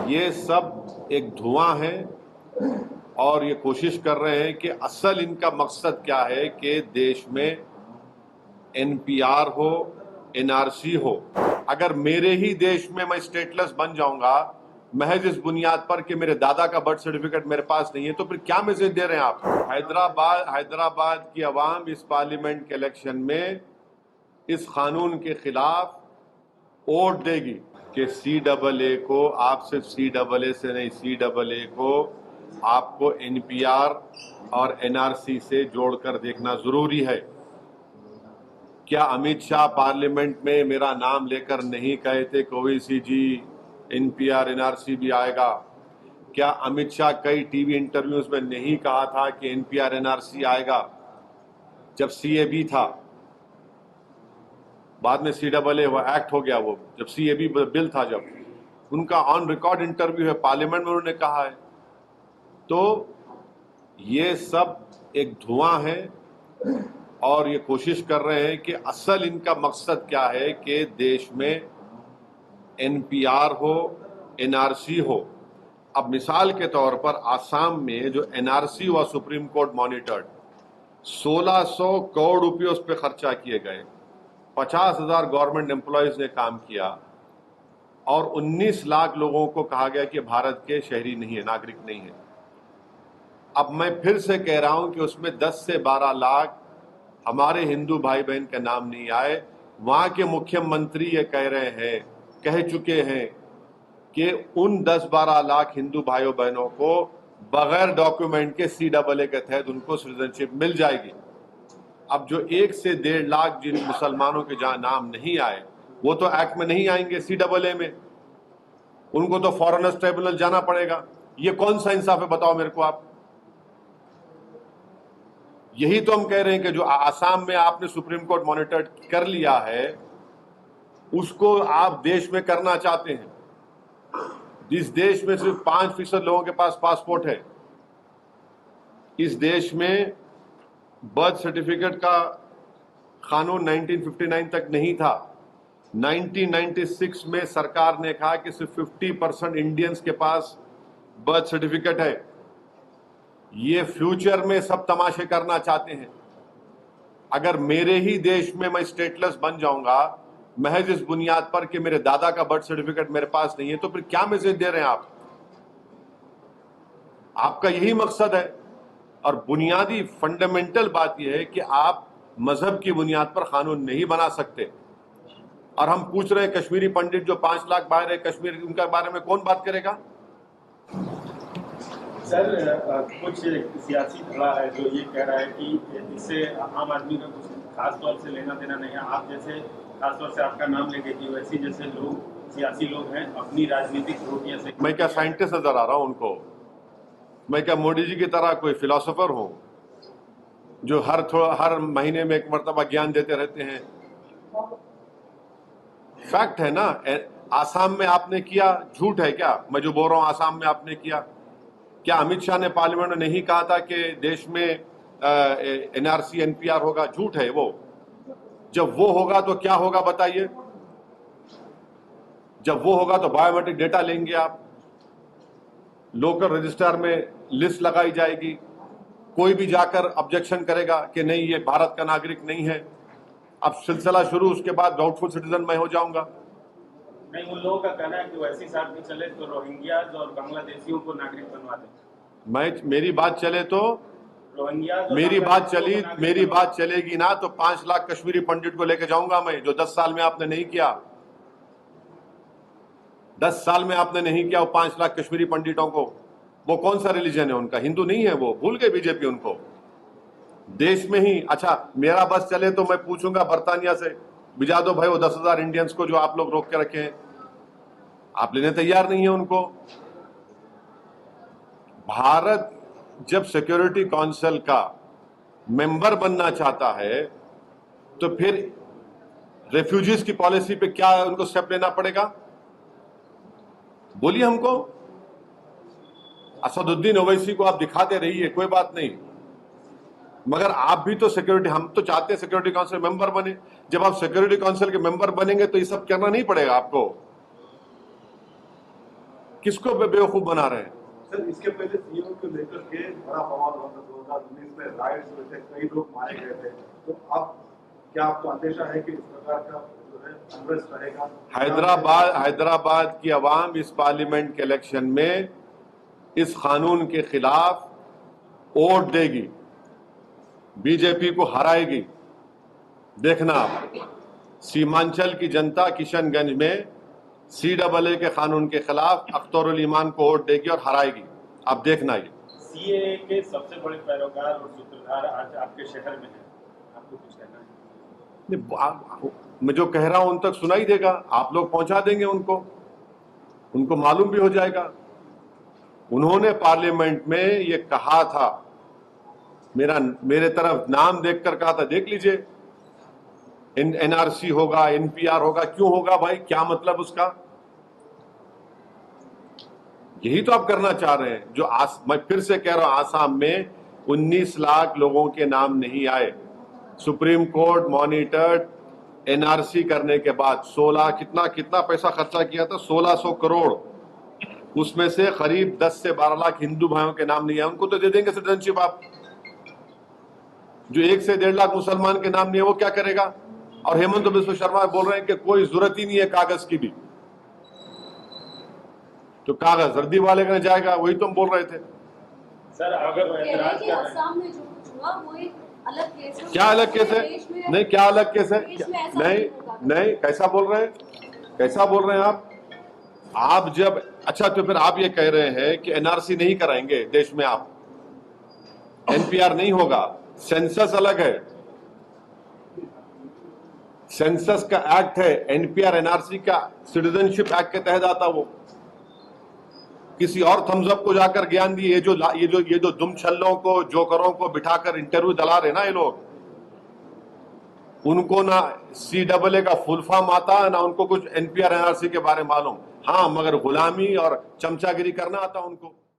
ये सब एक धुआं है और ये कोशिश कर रहे हैं कि असल इनका मकसद क्या है कि देश में एनपीआर हो, एनआरसी हो। अगर मेरे ही देश में मैं स्टेटलेस बन जाऊंगा महज इस बुनियाद पर कि मेरे दादा का बर्थ सर्टिफिकेट मेरे पास नहीं है, तो फिर क्या मैसेज दे रहे हैं आप? हैदराबाद की आवाम इस पार्लियामेंट के इलेक्शन में इस कानून के खिलाफ वोट देगी कि CAA को, आप सिर्फ CAA से नहीं, CAA को आपको एनपीआर और एनआरसी से जोड़कर देखना जरूरी है। क्या अमित शाह पार्लियामेंट में मेरा नाम लेकर नहीं कहे थे कि ओवैसी जी एनपीआर एनआरसी भी आएगा? क्या अमित शाह कई टीवी इंटरव्यूज में नहीं कहा था कि एनपीआर एनआरसी आएगा? जब CAB था, बाद में CAA वो एक्ट हो गया, वो जब CAB बिल था, जब उनका ऑन रिकॉर्ड इंटरव्यू है, पार्लियामेंट में उन्होंने कहा है। तो ये सब एक धुआं है और ये कोशिश कर रहे हैं कि असल इनका मकसद क्या है कि देश में एनपीआर हो, एनआरसी हो। अब मिसाल के तौर पर आसाम में जो एनआरसी हुआ, सुप्रीम कोर्ट मॉनिटर्ड, 1600 करोड़ रुपये उस पर खर्चा किए गए, 50,000 गवर्नमेंट एम्प्लॉयज ने काम किया और 19 लाख लोगों को कहा गया कि भारत के शहरी नहीं है, नागरिक नहीं है। अब मैं फिर से कह रहा हूं कि उसमें 10 से 12 लाख हमारे हिंदू भाई बहन का नाम नहीं आए। वहां के मुख्यमंत्री ये कह चुके हैं कि उन 10-12 लाख हिंदू भाइयों बहनों को बगैर डॉक्यूमेंट के CAA के तहत उनको सिटीजनशिप मिल जाएगी। अब जो 1 से 1.5 लाख जिन मुसलमानों के जहां नाम नहीं आए, वो तो एक्ट में नहीं आएंगे, CAA में, उनको तो फॉरेनर्स ट्रिब्यूनल जाना पड़ेगा। ये कौन सा इंसाफ है, बताओ मेरे को आप? यही तो हम कह रहे हैं कि जो आसाम में आपने सुप्रीम कोर्ट मॉनिटर कर लिया है, उसको आप देश में करना चाहते हैं। जिस देश में सिर्फ 5% लोगों के पास पासपोर्ट है, इस देश में बर्थ सर्टिफिकेट का कानून 1959 तक नहीं था। 1996 में सरकार ने कहा कि सिर्फ 50% इंडियंस के पास बर्थ सर्टिफिकेट है। ये फ्यूचर में सब तमाशे करना चाहते हैं। अगर मेरे ही देश में मैं स्टेटलेस बन जाऊंगा महज इस बुनियाद पर कि मेरे दादा का बर्थ सर्टिफिकेट मेरे पास नहीं है, तो फिर क्या मैसेज दे रहे हैं आप? आपका यही मकसद है। और बुनियादी फंडामेंटल बात यह है कि आप मजहब की बुनियाद पर कानून नहीं बना सकते। और हम पूछ रहे हैं कश्मीरी पंडित जो 5 लाख बाहर है कश्मीर, उनके बारे में कौन बात करेगा? सर, कुछ सियासी धड़ा है जो ये कह रहा है कि इससे आम आदमी का कुछ खास तौर से लेना देना नहीं है। आप जैसे खास तौर से आपका नाम लेके कि वैसे जैसे लोग, सियासी लोग हैं, अपनी राजनीतिक रोटियां से। मैं क्या साइंटिस्ट नजर आ रहा हूं उनको? मैं क्या मोदी जी की तरह कोई फिलोसोफर हूं जो हर महीने में एक मर्तबा ज्ञान देते रहते हैं? फैक्ट है ना। आसाम में आपने किया, झूठ है क्या मैं जो बोल रहा हूं? आसाम में आपने किया क्या? अमित शाह ने पार्लियामेंट में नहीं कहा था कि देश में एनआरसी एनपीआर होगा? झूठ है वो। जब वो होगा तो क्या होगा बताइए? जब वो होगा तो बायोमेट्रिक डेटा लेंगे आप, लोकल रजिस्ट्रार में लिस्ट लगाई जाएगी, कोई भी जाकर ऑब्जेक्शन करेगा कि नहीं ये भारत का नागरिक नहीं है। अब सिलसिला शुरू, उसके बाद डाउटफुल सिटीजन मैं हो जाऊंगा। नहीं, उन लोगों का कहना है कि वैसी साथ में चले तो रोहिंग्याज और बांग्लादेशियों को नागरिक बनवा दें। मेरी बात चले तो मेरी बात चलेगी ना तो 5 लाख कश्मीरी पंडित को लेकर जाऊंगा मैं, जो 10 साल में आपने नहीं किया। 10 साल में आपने नहीं किया वो 5 लाख कश्मीरी पंडितों को। वो कौन सा रिलीजन है उनका? हिंदू नहीं है वो, भूल गए बीजेपी उनको। देश में ही अच्छा मेरा बस चले तो मैं पूछूंगा बर्तानिया से, भिजा दो भाई वो 10,000 इंडियंस को जो आप लोग रोक के रखे हैं। आप लेने तैयार नहीं है उनको। भारत जब सिक्योरिटी काउंसिल का मेंबर बनना चाहता है तो फिर रेफ्यूजीज की पॉलिसी पे क्या उनको स्टेप लेना पड़ेगा? बोलिए हमको। असदुद्दीन ओवैसी को आप दिखाते रहिए, कोई बात नहीं, मगर आप भी तो सिक्योरिटी, हम तो चाहते हैं सिक्योरिटी काउंसिल मेंबर बने। जब आप सिक्योरिटी काउंसिल के मेंबर बनेंगे तो ये सब करना नहीं पड़ेगा आपको किसको बेवकूफ बना रहे हैं? सर, इसके पहले सीएम को लेकर के बड़ा बवाल हुआ था, 2019 में राइट्स हुए थे, कई लोग मारे गए थे। तो अब क्या आपको अंदेशा है कि इस प्रकार का जो है अनरेस्ट रहेगा? हैदराबाद की आवाम इस पार्लियामेंट के इलेक्शन में इस कानून के खिलाफ वोट देगी, बीजेपी को हराएगी। देखना आप, सीमांचल की जनता किशनगंज में CAA के कानून के खिलाफ अख्तरुल ईमान को वोट देगी और हराएगी। आप देखना ये। सीएए के सबसे बड़े पैरोकार और सूत्रधार आज आपके शहर में हैं, आपको कुछ कहना है? मैं जो कह रहा हूं उन तक सुनाई देगा, आप लोग पहुंचा देंगे उनको मालूम भी हो जाएगा। उन्होंने पार्लियामेंट में ये कहा था, मेरे तरफ नाम देखकर कहा था, देख लीजिए NRC होगा, NPR होगा। क्यों होगा भाई, क्या मतलब उसका? यही तो आप करना चाह रहे हैं। मैं फिर से कह रहा हूं, आसाम में 19 लाख लोगों के नाम नहीं आए। सुप्रीम कोर्ट मॉनिटर्ड NRC करने के बाद 16 कितना पैसा खर्चा किया था? 1600 करोड़। उसमें से करीब 10 से 12 लाख हिंदू भाइयों के नाम नहीं आए। उनको तो दे देंगे सिटीजनशिप आप। जो 1 से 1.5 लाख मुसलमान के नाम नहीं है वो क्या करेगा? और हेमंत बिस्व शर्मा बोल रहे हैं कि कोई जरूरत ही नहीं है कागज की भी, तो कागज रद्दी वाले का जाएगा। वही तुम बोल रहे थे। सर, अगर वो ऐतराज कर रहे हैं, असम में जो कुछ हुआ वो एक अलग केस है। क्या अलग केस है? नहीं, क्या अलग केस है? नहीं, कैसा बोल रहे हैं आप जब अच्छा, तो फिर आप ये कह रहे हैं कि NRC नहीं कराएंगे देश में, आप NPR नहीं होगा, सेंसस अलग है, सेंसस का एक्ट है, NPR NRC का सिटीजनशिप एक्ट के तहत आता। वो किसी और थम्स अप को जाकर ज्ञान दिए। ये जो दुम छल्लों को, जोकरों को बिठाकर इंटरव्यू दिला रहे ना ये लोग, उनको ना CAA का फुल फॉर्म आता, ना उनको कुछ NPR NRC के बारे में मालूम। हाँ, मगर गुलामी और चमचागिरी करना आता उनको।